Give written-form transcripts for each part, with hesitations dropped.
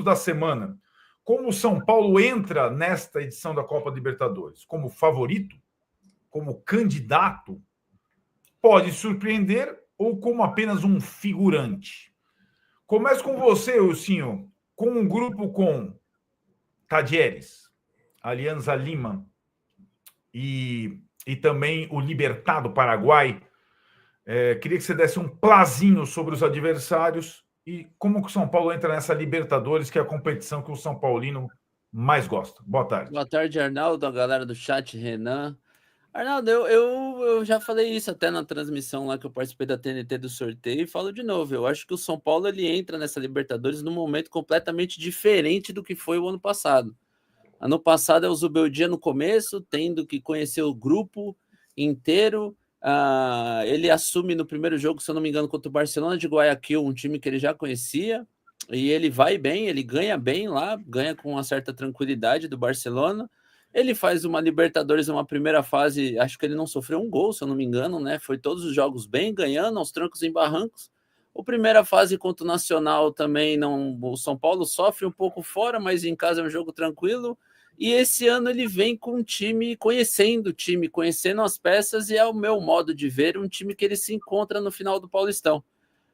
da semana. Como o São Paulo entra nesta edição da Copa Libertadores? Como favorito? Como candidato? Pode surpreender ou como apenas um figurante? Começo com você, Wilsinho, com um grupo com Tadieres, Alianza Lima e também o Libertad do Paraguai. Queria que você desse um plazinho sobre os adversários e como que o São Paulo entra nessa Libertadores, que é a competição que o São Paulino mais gosta. Boa tarde. Boa tarde, Arnaldo, a galera do chat, Renan. Arnaldo, eu já falei isso até na transmissão lá que eu participei da TNT do sorteio e falo de novo. Eu acho que o São Paulo ele entra nessa Libertadores num momento completamente diferente do que foi o ano passado. Ano passado é o Zubeldia no começo, tendo que conhecer o grupo inteiro. Ele assume no primeiro jogo, se eu não me engano, contra o Barcelona de Guayaquil, um time que ele já conhecia. E ele vai bem, ele ganha bem lá, ganha com uma certa tranquilidade do Barcelona. Ele faz uma Libertadores, uma primeira fase, acho que ele não sofreu um gol, se eu não me engano, né? Foi todos os jogos bem, ganhando, aos trancos e barrancos. A primeira fase contra o Nacional também não. O São Paulo sofre um pouco fora, mas em casa é um jogo tranquilo. E esse ano ele vem com um time, conhecendo o time, conhecendo as peças, e é o meu modo de ver um time que ele se encontra no final do Paulistão.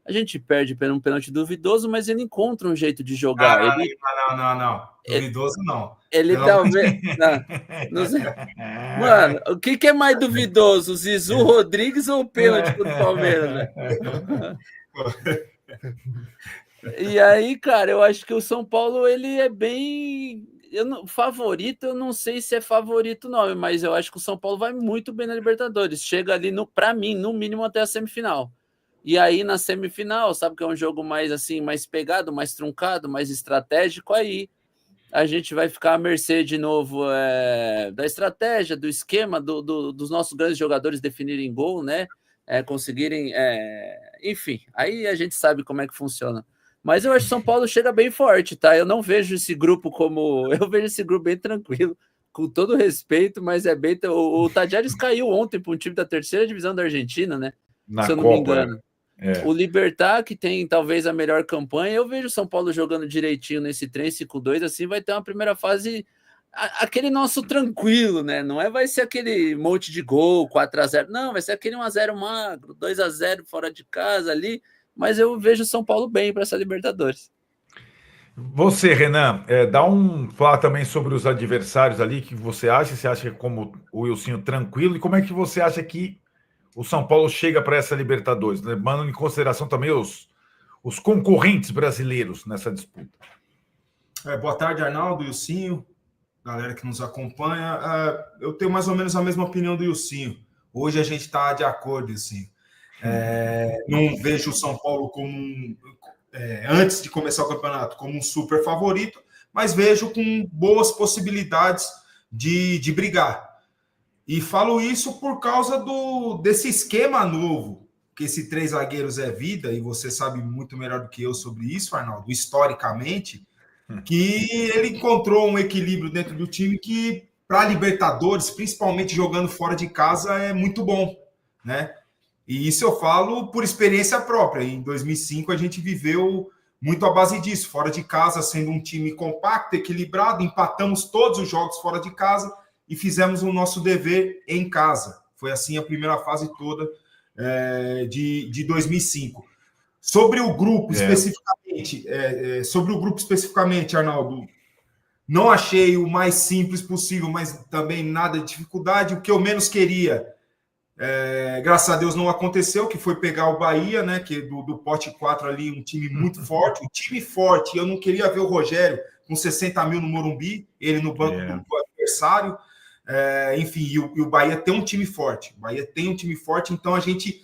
A gente perde por um pênalti duvidoso, mas ele encontra um jeito de jogar. Não. Duvidoso não. Ele talvez. Não sei. Mano, o que é mais duvidoso? O Zizu Rodrigues ou o pênalti contra o Palmeiras, né? E aí, cara, eu acho que o São Paulo ele é bem. Favorito, eu não sei se é favorito, não, mas eu acho que o São Paulo vai muito bem na Libertadores. Chega ali, para mim, no mínimo até a semifinal. E aí, na semifinal, sabe que é um jogo mais assim, mais pegado, mais truncado, mais estratégico, aí a gente vai ficar à mercê de novo da estratégia, do esquema, dos nossos grandes jogadores definirem gol, né? Conseguirem. Enfim, aí a gente sabe como é que funciona. Mas eu acho que São Paulo chega bem forte, tá? Eu não vejo esse grupo como. Eu vejo esse grupo bem tranquilo, com todo respeito, mas é bem. O Tadieres caiu ontem para um time da terceira divisão da Argentina, né? Se eu não me engano. O Libertad, que tem talvez a melhor campanha, eu vejo o São Paulo jogando direitinho nesse 3-5-2, assim vai ter uma primeira fase, aquele nosso tranquilo, né? Não vai ser aquele monte de gol, 4-0, não, vai ser aquele 1-0 magro, 2-0 fora de casa ali, mas eu vejo o São Paulo bem para essa Libertadores. Você, Renan, fala também sobre os adversários ali, que você acha? Você acha que como o Wilsinho tranquilo? E como é que você acha que o São Paulo chega para essa Libertadores, levando em consideração também os concorrentes brasileiros nessa disputa? Boa tarde, Arnaldo, Wilsinho, galera que nos acompanha. Eu tenho mais ou menos a mesma opinião do Wilsinho. Hoje a gente está de acordo, assim. Não vejo o São Paulo como antes de começar o campeonato, como um super favorito, mas vejo com boas possibilidades de brigar. E falo isso por causa desse esquema novo, que esse 3 zagueiros é vida, e você sabe muito melhor do que eu sobre isso, Arnaldo, historicamente, que ele encontrou um equilíbrio dentro do time que, para Libertadores, principalmente jogando fora de casa, é muito bom, né? E isso eu falo por experiência própria. Em 2005, a gente viveu muito à base disso, fora de casa, sendo um time compacto, equilibrado, empatamos todos os jogos fora de casa, e fizemos o nosso dever em casa. Foi assim a primeira fase toda de 2005. Sobre o grupo especificamente, Arnaldo, não achei o mais simples possível, mas também nada de dificuldade. O que eu menos queria, graças a Deus não aconteceu, que foi pegar o Bahia, né? Que do pote 4 ali, um time muito forte, um time forte. Eu não queria ver o Rogério com 60 mil no Morumbi, ele no banco do adversário. Enfim, e o Bahia tem um time forte. O Bahia tem um time forte, então a gente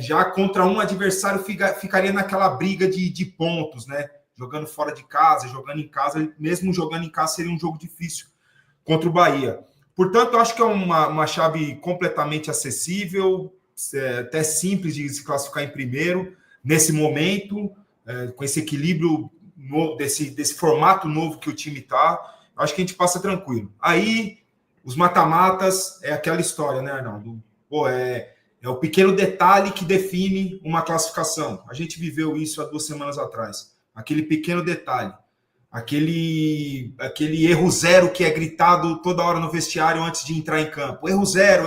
já contra um adversário ficaria naquela briga de pontos, né? Jogando fora de casa, jogando em casa, mesmo jogando em casa seria um jogo difícil contra o Bahia. Portanto, eu acho que é uma chave completamente acessível, até simples de se classificar em primeiro, nesse momento, com esse equilíbrio desse formato novo que o time está. Acho que a gente passa tranquilo. Aí, os mata-matas é aquela história, né, Arnaldo? É o pequeno detalhe que define uma classificação. A gente viveu isso há 2 semanas atrás. Aquele pequeno detalhe. aquele erro zero que é gritado toda hora no vestiário antes de entrar em campo. Erro zero,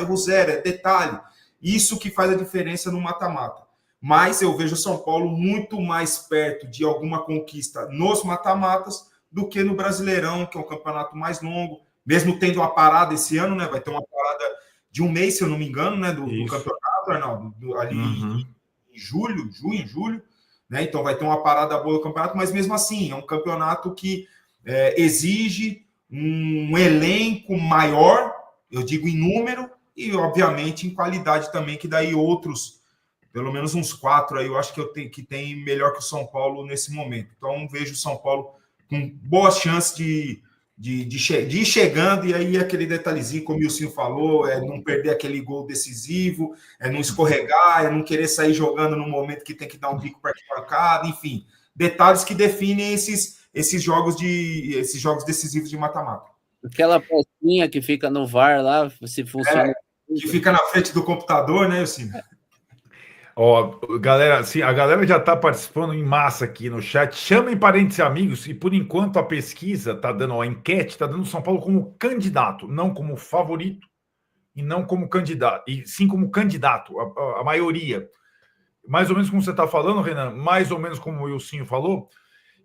é detalhe. Isso que faz a diferença no mata-mata. Mas eu vejo o São Paulo muito mais perto de alguma conquista nos mata-matas do que no Brasileirão, que é um campeonato mais longo. Mesmo tendo uma parada esse ano, né? Vai ter uma parada de um mês, se eu não me engano, né? Do campeonato, Arnaldo, ali em julho, né? Então vai ter uma parada boa do campeonato, mas mesmo assim, é um campeonato que exige um elenco maior, eu digo em número, e obviamente em qualidade também, que daí outros, pelo menos uns 4 aí, eu acho que tem melhor que o São Paulo nesse momento. Então vejo o São Paulo com boas chances de ir chegando, e aí aquele detalhezinho, como o Wilson falou, não perder aquele gol decisivo, não escorregar, não querer sair jogando no momento que tem que dar um bico para arquibancada, enfim, detalhes que definem esses jogos decisivos de mata-mata. Aquela pecinha que fica no VAR lá, se funciona. Que fica na frente do computador, né, Wilson? Galera, assim, a galera já está participando em massa aqui no chat. Chamem parentes e amigos, e por enquanto a pesquisa está dando, a enquete está dando o São Paulo como candidato, não como favorito e não como candidato, e sim como candidato, a maioria. Mais ou menos como você está falando, Renan, mais ou menos como o Wilson falou.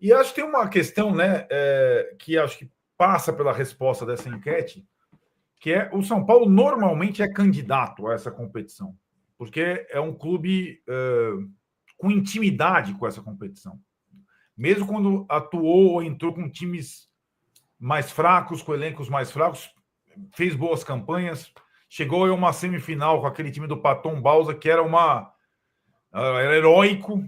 E acho que tem uma questão, né, que acho que passa pela resposta dessa enquete, que é o São Paulo normalmente é candidato a essa competição, porque é um clube com intimidade com essa competição. Mesmo quando atuou ou entrou com times mais fracos, com elencos mais fracos, fez boas campanhas, chegou a uma semifinal com aquele time do Paton Bausa, que era era heróico,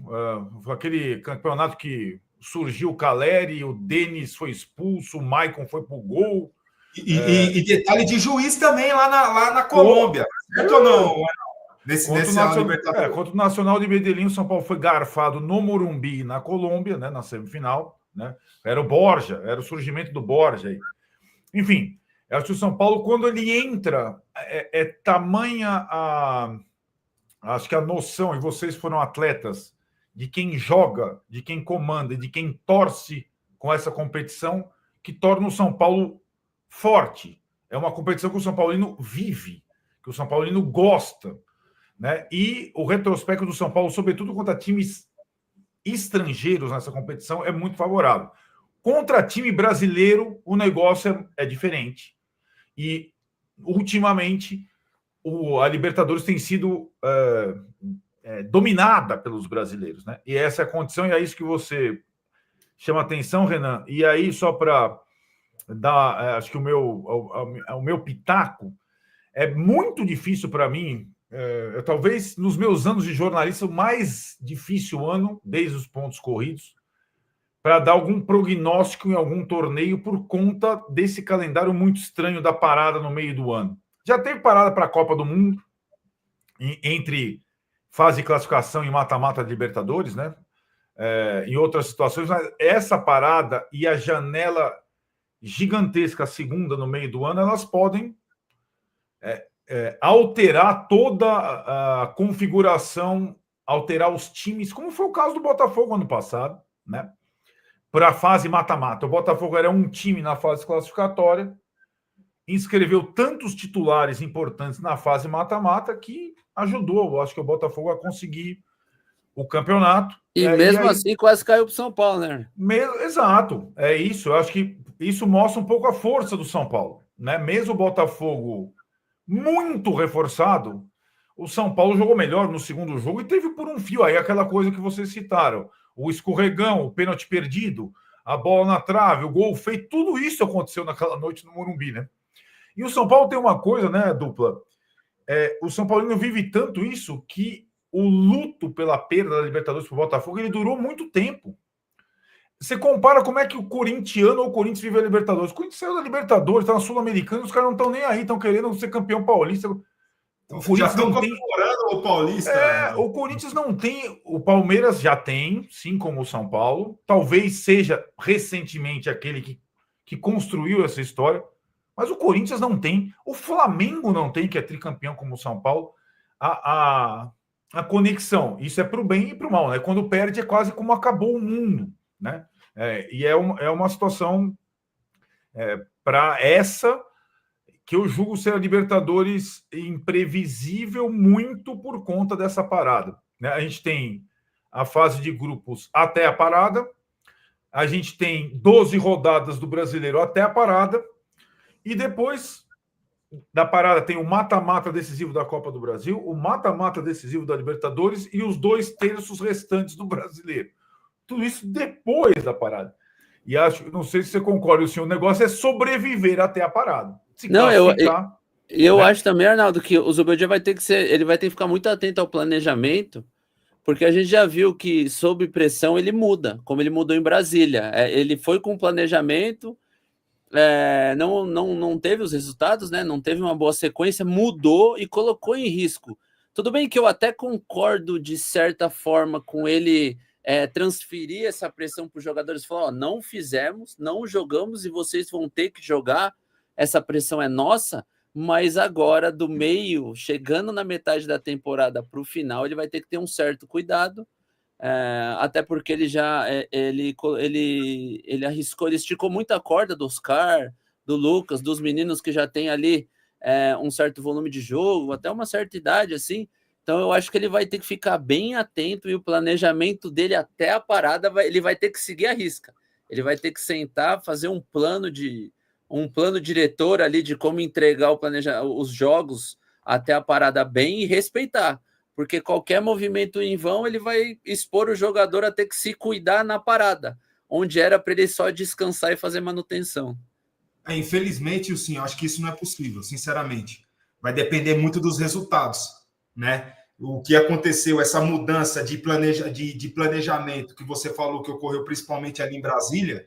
aquele campeonato que surgiu o Caleri, o Denis foi expulso, o Maicon foi pro gol. E detalhe de juiz também lá na Colômbia, certo ou não? Contra o Nacional de Medellín, o São Paulo foi garfado no Morumbi, na Colômbia, né, na semifinal. Né? Era o Borja, era o surgimento do Borja. Aí. Enfim, acho que o São Paulo, quando ele entra, tamanha acho que a noção, e vocês foram atletas, de quem joga, de quem comanda e de quem torce com essa competição, que torna o São Paulo forte. É uma competição que o São Paulino vive, que o São Paulino gosta. Né? E o retrospecto do São Paulo, sobretudo contra times estrangeiros nessa competição, é muito favorável. Contra time brasileiro, o negócio é diferente. E, ultimamente, a Libertadores tem sido dominada pelos brasileiros. Né? E essa é a condição, e é isso que você chama atenção, Renan. E aí, só para dar, acho que o meu pitaco, é muito difícil para mim. Talvez nos meus anos de jornalista, o mais difícil ano, desde os pontos corridos, para dar algum prognóstico em algum torneio por conta desse calendário muito estranho da parada no meio do ano. Já teve parada para a Copa do Mundo, entre fase de classificação e mata-mata de Libertadores, né? Em outras situações, mas essa parada e a janela gigantesca, segunda no meio do ano, elas podem alterar toda a configuração, alterar os times, como foi o caso do Botafogo ano passado, né? Para a fase mata-mata. O Botafogo era um time na fase classificatória, inscreveu tantos titulares importantes na fase mata-mata que ajudou, eu acho que o Botafogo a conseguir o campeonato. E mesmo assim quase caiu para o São Paulo, né? Exato, é isso. Eu acho que isso mostra um pouco a força do São Paulo, né? Mesmo o Botafogo muito reforçado, o São Paulo jogou melhor no segundo jogo e teve por um fio aí aquela coisa que vocês citaram, o escorregão, o pênalti perdido, a bola na trave, o gol feito, tudo isso aconteceu naquela noite no Morumbi, né? E o São Paulo tem uma coisa, né, dupla? O São Paulino vive tanto isso que o luto pela perda da Libertadores para o Botafogo, ele durou muito tempo. Você compara como é que o corintiano ou o Corinthians vive a Libertadores. O Corinthians saiu da Libertadores, está na Sul-Americana, os caras não estão nem aí, estão querendo ser campeão paulista. O Corinthians já estão comemorando o Paulista. O Corinthians não tem, o Palmeiras já tem, sim, como o São Paulo. Talvez seja recentemente aquele que construiu essa história, mas o Corinthians não tem. O Flamengo não tem, que é tricampeão como o São Paulo. A conexão, isso é para o bem e para o mal, né? Quando perde é quase como acabou o mundo, né? E é uma situação para essa que eu julgo ser a Libertadores imprevisível muito por conta dessa parada. Né? A gente tem a fase de grupos até a parada, a gente tem 12 rodadas do Brasileiro até a parada, e depois da parada tem o mata-mata decisivo da Copa do Brasil, o mata-mata decisivo da Libertadores e os 2/3 restantes do Brasileiro. Tudo isso depois da parada. E não sei se você concorda, o negócio é sobreviver até a parada. Eu acho também, Arnaldo, que o Zubeldia vai ter que ficar muito atento ao planejamento, porque a gente já viu que sob pressão ele muda, como ele mudou em Brasília. Ele foi com planejamento, não teve os resultados, né? Não teve uma boa sequência, mudou e colocou em risco. Tudo bem que eu até concordo de certa forma com ele transferir essa pressão para os jogadores, falar, não fizemos, não jogamos e vocês vão ter que jogar, essa pressão é nossa, mas agora do meio, chegando na metade da temporada para o final, ele vai ter que ter um certo cuidado, até porque ele arriscou, ele esticou muita corda do Oscar, do Lucas, dos meninos que já tem ali um certo volume de jogo, até uma certa idade assim. Então eu acho que ele vai ter que ficar bem atento e o planejamento dele até a parada, ele vai ter que seguir a risca. Ele vai ter que sentar, fazer um plano diretor ali de como entregar os jogos até a parada bem e respeitar. Porque qualquer movimento em vão, ele vai expor o jogador a ter que se cuidar na parada, onde era para ele só descansar e fazer manutenção. Infelizmente, sim, eu acho que isso não é possível, sinceramente. Vai depender muito dos resultados, né? O que aconteceu, essa mudança de planejamento que você falou que ocorreu principalmente ali em Brasília,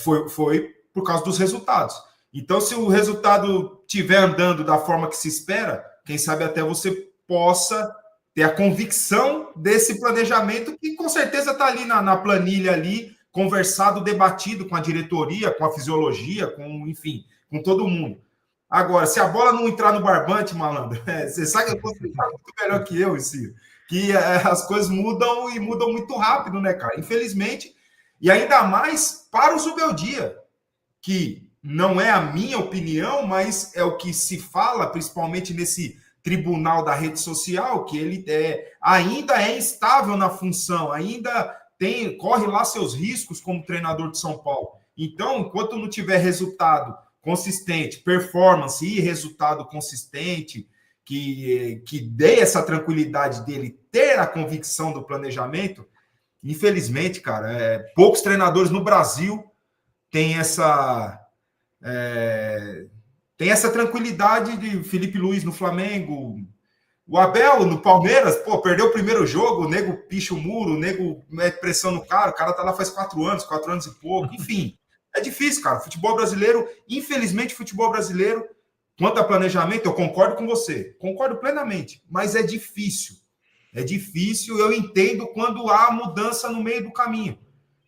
foi por causa dos resultados. Então, se o resultado estiver andando da forma que se espera, quem sabe até você possa ter a convicção desse planejamento que com certeza está ali na planilha ali, conversado, debatido com a diretoria, com a fisiologia, enfim, com todo mundo. Agora, se a bola não entrar no barbante, malandro, você sabe que você está muito melhor que eu, Ciro, que as coisas mudam e mudam muito rápido, né, cara? Infelizmente, e ainda mais para o Zubeldia, que não é a minha opinião, mas é o que se fala, principalmente nesse tribunal da rede social, que ele ainda é instável na função, ainda corre lá seus riscos como treinador de São Paulo. Então, enquanto não tiver resultado consistente, performance e resultado consistente, que dê essa tranquilidade dele ter a convicção do planejamento, infelizmente, cara, poucos treinadores no Brasil têm essa tranquilidade de Felipe Luiz no Flamengo. O Abel no Palmeiras, perdeu o primeiro jogo, o nego picha o muro, o nego mete pressão no cara, o cara tá lá faz 4 anos e pouco, enfim. É difícil, cara. Futebol brasileiro, infelizmente, futebol brasileiro, quanto a planejamento, eu concordo com você. Concordo plenamente, mas é difícil. É difícil, eu entendo quando há mudança no meio do caminho.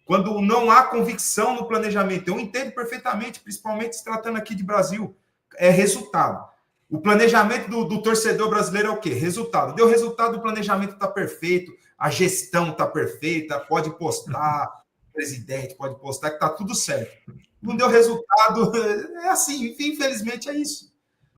Quando não há convicção no planejamento. Eu entendo perfeitamente, principalmente se tratando aqui de Brasil. É resultado. O planejamento do torcedor brasileiro é o quê? Resultado. Deu resultado, o planejamento está perfeito, a gestão está perfeita, pode postar, o presidente pode postar que está tudo certo. Não deu resultado, é assim, infelizmente é isso.